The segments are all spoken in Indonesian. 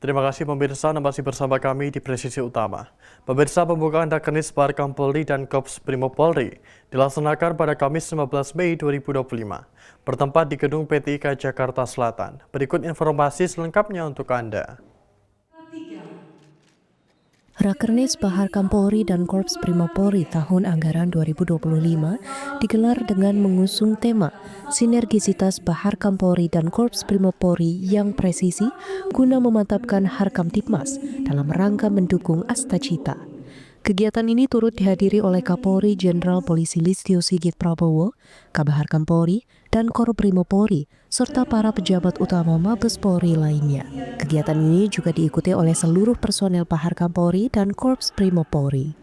Terima kasih pemirsa, Anda masih bersama kami di Presisi Utama. Pemirsa, pembukaan Rakernis Bahar Kampolri dan Korps Brimob Polri dilaksanakan pada Kamis 15 Mei 2025, bertempat di Gedung PTIK Jakarta Selatan. Berikut informasi selengkapnya untuk Anda. Rakernis Bahar Kampolri dan Korps Brimob Polri tahun anggaran 2025 digelar dengan mengusung tema Sinergisitas Bahar Kampolri dan Korps Brimob Polri yang presisi guna memantapkan Harkamtibmas dalam rangka mendukung Astacita. Kegiatan ini turut dihadiri oleh Kapolri Jenderal Polisi Listio Sigit Prabowo, Kabahar Kampolri, dan Korbrimob Polri, serta para pejabat utama Mabes Polri lainnya. Kegiatan ini juga diikuti oleh seluruh personel Bahar Kampolri dan Korps Brimob Polri.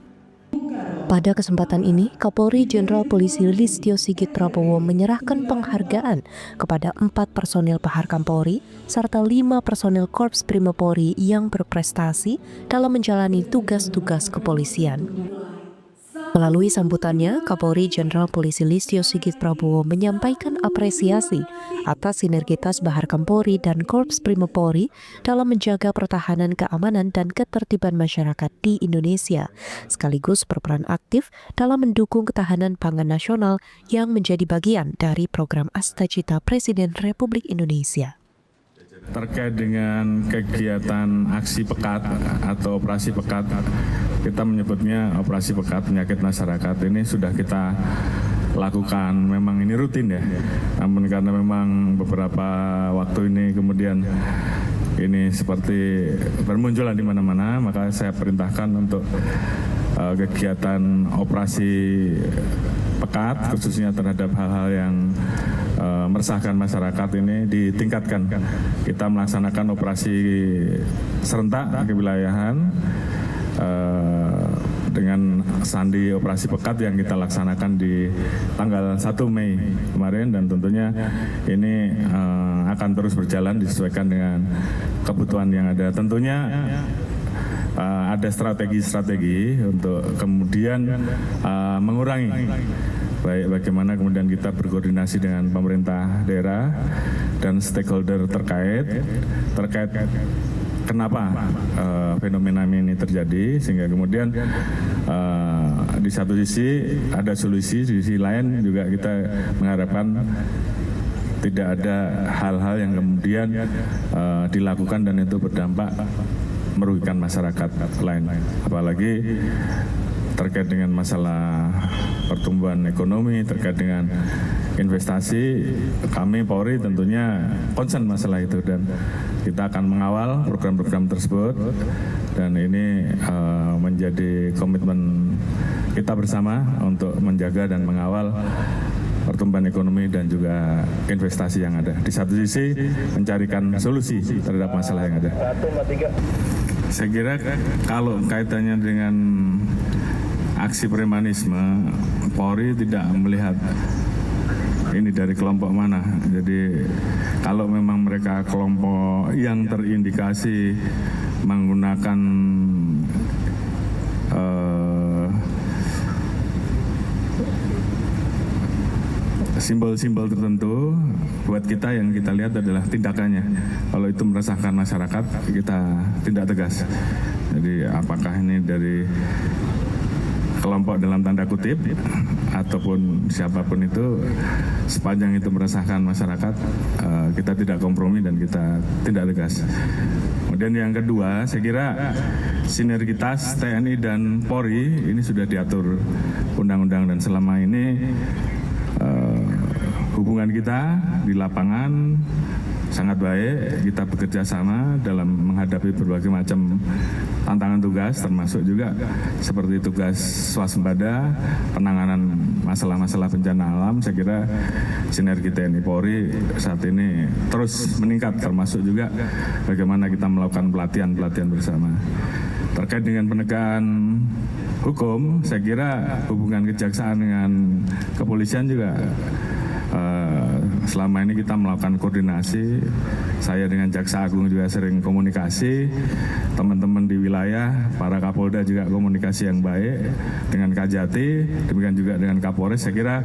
Pada kesempatan ini, Kapolri Jenderal Polisi Listio Sigit Prabowo menyerahkan penghargaan kepada 4 personel Bahar Kampolri serta 5 personel Korps Brimob Polri yang berprestasi dalam menjalani tugas-tugas kepolisian. Melalui sambutannya, Kapolri Jenderal Polisi Listio Sigit Prabowo menyampaikan apresiasi atas sinergitas Bahar Kampolri dan Korps Brimob Polri dalam menjaga pertahanan keamanan dan ketertiban masyarakat di Indonesia, sekaligus berperan aktif dalam mendukung ketahanan pangan nasional yang menjadi bagian dari program Astacita Presiden Republik Indonesia. Terkait dengan kegiatan aksi pekat atau operasi pekat, kita menyebutnya operasi pekat penyakit masyarakat, ini sudah kita lakukan, memang ini rutin ya, namun karena memang beberapa waktu ini kemudian ini seperti bermunculan di mana-mana, maka saya perintahkan untuk kegiatan operasi pekat khususnya terhadap hal-hal yang meresahkan masyarakat ini ditingkatkan. Kita melaksanakan operasi serentak kewilayahan dengan sandi operasi pekat yang kita laksanakan di tanggal 1 Mei kemarin, dan tentunya ini akan terus berjalan disesuaikan dengan kebutuhan yang ada. Tentunya ada strategi-strategi untuk kemudian mengurangi, baik bagaimana kemudian kita berkoordinasi dengan pemerintah daerah dan stakeholder terkait kenapa fenomena ini terjadi, sehingga kemudian di satu sisi ada solusi, di sisi lain juga kita mengharapkan tidak ada hal-hal yang kemudian dilakukan dan itu berdampak merugikan masyarakat lain, apalagi terkait dengan masalah pertumbuhan ekonomi, terkait dengan investasi. Kami Polri tentunya concern masalah itu dan kita akan mengawal program-program tersebut, dan ini menjadi komitmen kita bersama untuk menjaga dan mengawal pertumbuhan ekonomi dan juga investasi yang ada. Di satu sisi mencarikan solusi terhadap masalah yang ada. Saya kira kalau kaitannya dengan aksi premanisme, Polri tidak melihat ini dari kelompok mana. Jadi kalau memang mereka kelompok yang terindikasi menggunakan simbol-simbol tertentu, buat kita yang kita lihat adalah tindakannya. Kalau itu meresahkan masyarakat, kita tindak tegas. Jadi apakah ini dari kelompok dalam tanda kutip ataupun siapapun itu, sepanjang itu meresahkan masyarakat, kita tidak kompromi dan kita tindak tegas. Kemudian yang kedua, saya kira sinergitas TNI dan Polri ini sudah diatur undang-undang, dan selama ini hubungan kita di lapangan sangat baik. Kita bekerja sama dalam menghadapi berbagai macam tantangan tugas, termasuk juga seperti tugas swasembada, penanganan masalah-masalah bencana alam. Saya kira sinergi TNI Polri saat ini terus meningkat, termasuk juga bagaimana kita melakukan pelatihan-pelatihan bersama. Terkait dengan penegakan hukum, saya kira hubungan kejaksaan dengan kepolisian juga selama ini kita melakukan koordinasi. Saya dengan Jaksa Agung juga sering komunikasi, teman-teman di wilayah, para Kapolda juga komunikasi yang baik dengan Kajati, demikian juga dengan Kapolres. Saya kira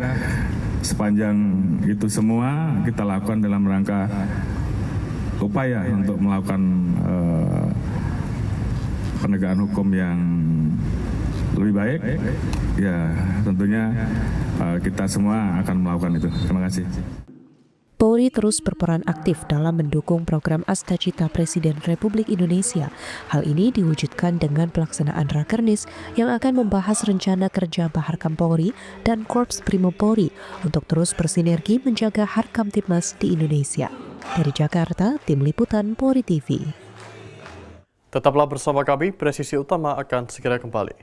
sepanjang itu semua kita lakukan dalam rangka upaya untuk melakukan penegakan hukum yang lebih baik, ya tentunya kita semua akan melakukan itu. Terima kasih. Polri terus berperan aktif dalam mendukung program Astagita Presiden Republik Indonesia. Hal ini diwujudkan dengan pelaksanaan Rakernis yang akan membahas rencana kerja Bahar Kampolri dan Korps Brimob Polri untuk terus bersinergi menjaga Harkam Tipmas di Indonesia. Dari Jakarta, Tim Liputan Polri TV. Tetaplah bersama kami, Presisi Utama akan segera kembali.